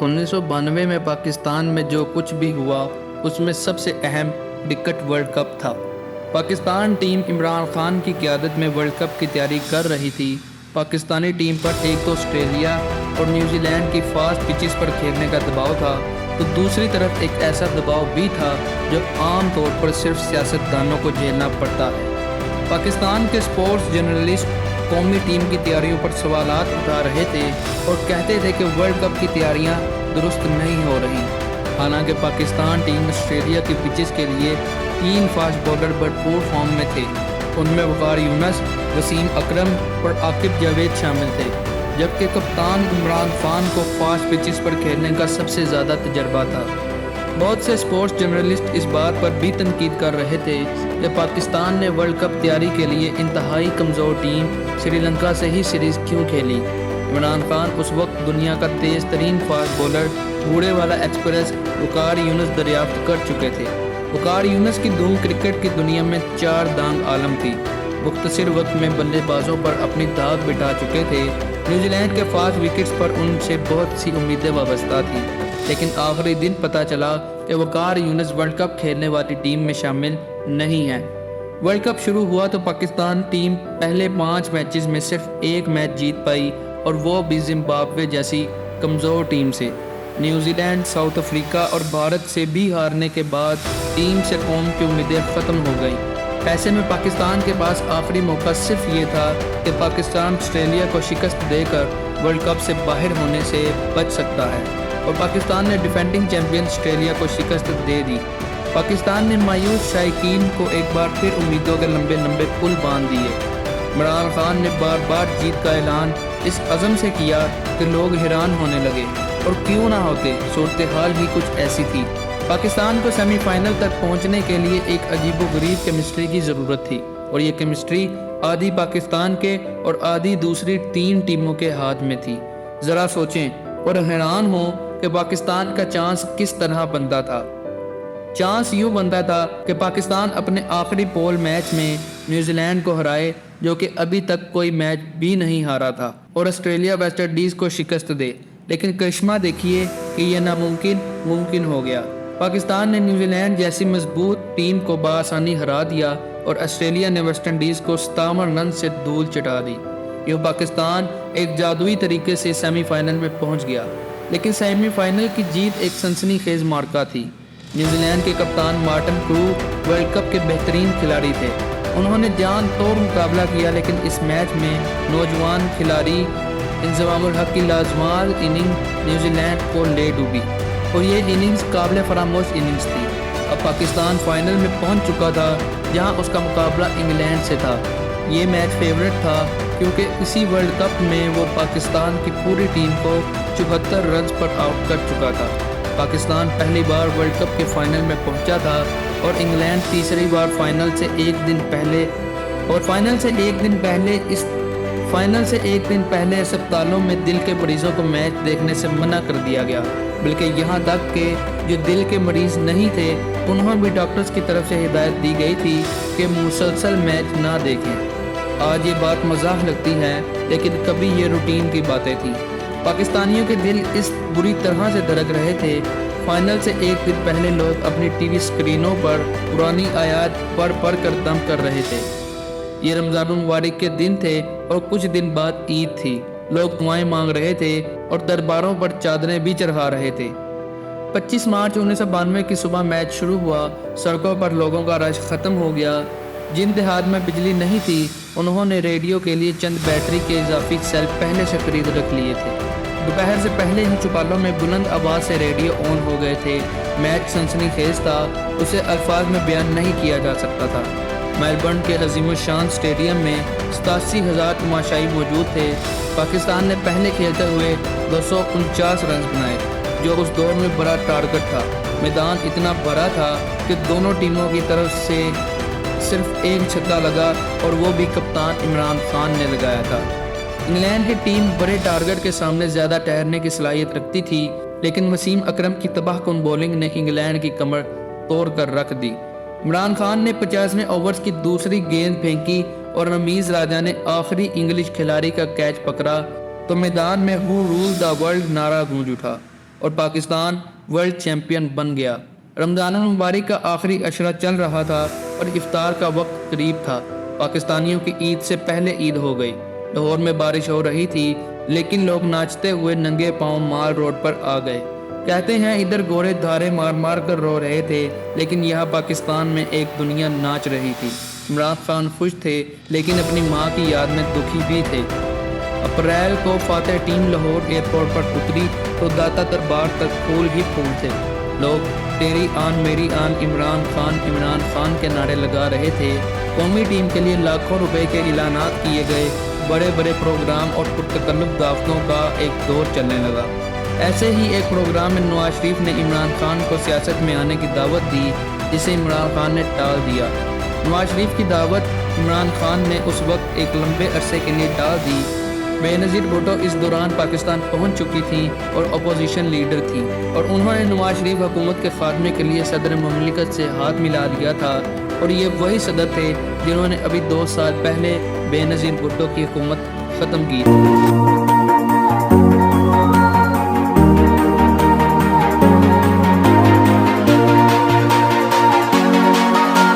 1992 میں پاکستان میں جو کچھ بھی ہوا اس میں سب سے اہم کرکٹ ورلڈ کپ تھا۔ پاکستان ٹیم عمران خان کی قیادت میں ورلڈ کپ کی تیاری کر رہی تھی۔ پاکستانی ٹیم پر ایک تو آسٹریلیا اور نیوزی لینڈ کی فاسٹ پچز پر کھیلنے کا دباؤ تھا، تو دوسری طرف ایک ایسا دباؤ بھی تھا جو عام طور پر صرف سیاستدانوں کو جھیلنا پڑتا ہے۔ پاکستان کے سپورٹس جرنلسٹ قومی ٹیم کی تیاریوں پر سوالات اٹھا رہے تھے اور کہتے تھے کہ ورلڈ کپ کی تیاریاں درست نہیں ہو رہی، حالانکہ پاکستان ٹیم آسٹریلیا کی پچز کے لیے 3 فاسٹ بولر بھرپور فارم میں تھے۔ ان میں وقار یونس، وسیم اکرم اور عاقب جاوید شامل تھے، جبکہ کپتان عمران خان کو فاسٹ پچز پر کھیلنے کا سب سے زیادہ تجربہ تھا۔ بہت سے سپورٹس جرنلسٹ اس بات پر بھی تنقید کر رہے تھے کہ پاکستان نے ورلڈ کپ تیاری کے لیے انتہائی کمزور ٹیم سری لنکا سے ہی سیریز کیوں کھیلی۔ عمران خان اس وقت دنیا کا تیز ترین فاسٹ بولر بوڑھے والا ایکسپریس وقار یونس دریافت کر چکے تھے۔ وقار یونس کی دھوم کرکٹ کی دنیا میں 4 دانگ عالم تھی، مختصر وقت میں بلے بازوں پر اپنی دھاک بٹھا چکے تھے۔ نیوزی لینڈ کے فاسٹ وکٹس پر ان سے بہت سی امیدیں وابستہ تھیں، لیکن آخری دن پتہ چلا کہ وقار یونس ورلڈ کپ کھیلنے والی ٹیم میں شامل نہیں ہے۔ ورلڈ کپ شروع ہوا تو پاکستان ٹیم پہلے 5 میچز میں صرف 1 میچ جیت پائی، اور وہ بھی زمبابوے جیسی کمزور ٹیم سے۔ نیوزی لینڈ، ساؤتھ افریقہ اور بھارت سے بھی ہارنے کے بعد ٹیم سے قوم کی امیدیں ختم ہو گئیں۔ ایسے میں پاکستان کے پاس آخری موقع صرف یہ تھا کہ پاکستان آسٹریلیا کو شکست دے کر ورلڈ کپ سے باہر ہونے سے بچ سکتا ہے، اور پاکستان نے ڈیفینڈنگ چیمپئن آسٹریلیا کو شکست دے دی۔ پاکستان نے مایوس شائقین کو ایک بار پھر امیدوں کے لمبے لمبے پل باندھ دیے۔ عمران خان نے بار بار جیت کا اعلان اس عزم سے کیا کہ لوگ حیران ہونے لگے، اور کیوں نہ ہوتے، صورتحال ہی کچھ ایسی تھی۔ پاکستان کو سیمی فائنل تک پہنچنے کے لیے ایک عجیب و غریب کیمسٹری کی ضرورت تھی، اور یہ کیمسٹری آدھی پاکستان کے اور آدھی دوسری 3 ٹیموں کے ہاتھ میں تھی۔ ذرا سوچیں اور حیران ہوں کہ پاکستان کا چانس کس طرح بنتا تھا۔ چانس یوں بنتا تھا کہ پاکستان اپنے آخری پول میچ میں نیوزی لینڈ کو ہرائے، جو کہ ابھی تک کوئی میچ بھی نہیں ہارا تھا، اور آسٹریلیا ویسٹ انڈیز کو شکست دے، لیکن کرشمہ دیکھیے کہ یہ ناممکن ممکن ہو گیا۔ پاکستان نے نیوزی لینڈ جیسی مضبوط ٹیم کو بآسانی ہرا دیا، اور آسٹریلیا نے ویسٹ انڈیز کو 57 رن سے دھول چٹا دی۔ یہ پاکستان ایک جادوئی طریقے سے سیمی فائنل میں پہنچ گیا، لیکن سیمی فائنل کی جیت ایک سنسنی خیز مارکا تھی۔ نیوزی لینڈ کے کپتان مارٹن کرو ورلڈ کپ کے بہترین کھلاڑی تھے۔ انہوں نے جان توڑ مقابلہ کیا، لیکن اس میچ میں نوجوان کھلاڑی انضمام الحق کی لازوال اننگ نیوزی لینڈ کو لے ڈوبی، اور یہ اننگز قابل فراموش اننگز تھی۔ اب پاکستان فائنل میں پہنچ چکا تھا، جہاں اس کا مقابلہ انگلینڈ سے تھا۔ یہ میچ فیورٹ تھا کیونکہ اسی ورلڈ کپ میں وہ پاکستان کی پوری ٹیم کو 74 رنز پر آؤٹ کر چکا تھا۔ پاکستان پہلی بار ورلڈ کپ کے فائنل میں پہنچا تھا، اور انگلینڈ تیسری بار فائنل سے ایک دن پہلے اسپتالوں میں دل کے مریضوں کو میچ دیکھنے سے منع کر دیا گیا، بلکہ یہاں تک کہ جو دل کے مریض نہیں تھے انہوں بھی ڈاکٹرز کی طرف سے ہدایت دی گئی تھی کہ مسلسل میچ نہ دیکھیں۔ آج یہ بات مزاح لگتی ہے، لیکن کبھی یہ روٹین کی باتیں تھیں۔ پاکستانیوں کے دل اس بری طرح سے دھڑک رہے تھے، فائنل سے ایک دن پہلے لوگ اپنی ٹی وی اسکرینوں پر پرانی آیات پڑھ پڑھ کر دم کر رہے تھے۔ یہ رمضان المبارک کے دن تھے، اور کچھ دن بعد عید تھی۔ لوگ دعائیں مانگ رہے تھے اور درباروں پر چادریں بھی چڑھا رہے تھے۔ 25 مارچ 1992 کی صبح میچ شروع ہوا۔ سڑکوں پر لوگوں کا رش ختم ہو گیا۔ جن دیہات میں بجلی نہیں تھی انہوں نے ریڈیو کے لیے چند بیٹری کے اضافی سیل پہلے سے خرید رکھ لیے تھے۔ دوپہر سے پہلے ہی چوپالوں میں بلند آواز سے ریڈیو آن ہو گئے تھے۔ میچ سنسنی خیز تھا، اسے الفاظ میں بیان نہیں کیا جا سکتا تھا۔ میلبرن کے عظیم الشان اسٹیڈیم میں 87,000 تماشائی موجود تھے۔ پاکستان نے پہلے کھیلتے ہوئے 249 رنز بنائے، جو اس دور میں بڑا ٹارگٹ تھا۔ میدان اتنا بڑا تھا کہ دونوں ٹیموں کی طرف سے صرف ایک چھکا لگا، اور وہ بھی کپتان عمران خان نے لگایا تھا۔ انگلینڈ کی ٹیم بڑے ٹارگٹ کے سامنے زیادہ ٹھہرنے کی صلاحیت رکھتی تھی، لیکن وسیم اکرم کی تباہ کن بولنگ نے انگلینڈ کی کمر توڑ کر رکھ دی۔ عمران خان نے 50ویں اوورز کی دوسری گیند پھینکی، اور رمیز راجہ نے آخری انگلش کھلاڑی کا کیچ پکڑا تو میدان میں "ہو رول دا ورلڈ" نعرہ گونج اٹھا۔ اور پاکستان ورلڈ چیمپئن بن گیا۔ رمضان المبارک کا آخری عشرہ چل رہا تھا اور افطار کا وقت قریب تھا۔ پاکستانیوں کی عید سے پہلے عید ہو گئی۔ لاہور میں بارش ہو رہی تھی لیکن لوگ ناچتے ہوئے ننگے پاؤں مال روڈ پر آ گئے۔ کہتے ہیں ادھر گورے دھارے مار مار کر رو رہے تھے لیکن یہاں پاکستان میں ایک دنیا ناچ رہی تھی۔ عمران خان خوش تھے لیکن اپنی ماں کی یاد میں دکھی بھی تھے۔ اپریل کو فاتح ٹیم لاہور ایئرپورٹ پر اتری تو داتا دربار تک پھول ہی پھول تھے۔ لوگ تیری آن میری آن عمران خان کے نعرے لگا رہے تھے۔ قومی ٹیم کے لیے لاکھوں روپے کے اعلانات کیے گئے۔ بڑے بڑے پروگرام اور پرتکلف دعوتوں کا ایک دور چلنے لگا۔ ایسے ہی ایک پروگرام میں نواز شریف نے عمران خان کو سیاست میں آنے کی دعوت دی جسے عمران خان نے ٹال دیا۔ نواز شریف کی دعوت عمران خان نے اس وقت ایک لمبے عرصے کے لیے ٹال دی۔ بے نظیر بھٹو اس دوران پاکستان پہنچ چکی تھیں اور اپوزیشن لیڈر تھیں اور انہوں نے نواز شریف حکومت کے خاتمے کے لیے صدر مملکت سے ہاتھ ملا دیا تھا اور یہ وہی صدر تھے جنہوں نے ابھی 2 سال پہلے بے نظیر بھٹو کی حکومت ختم کی۔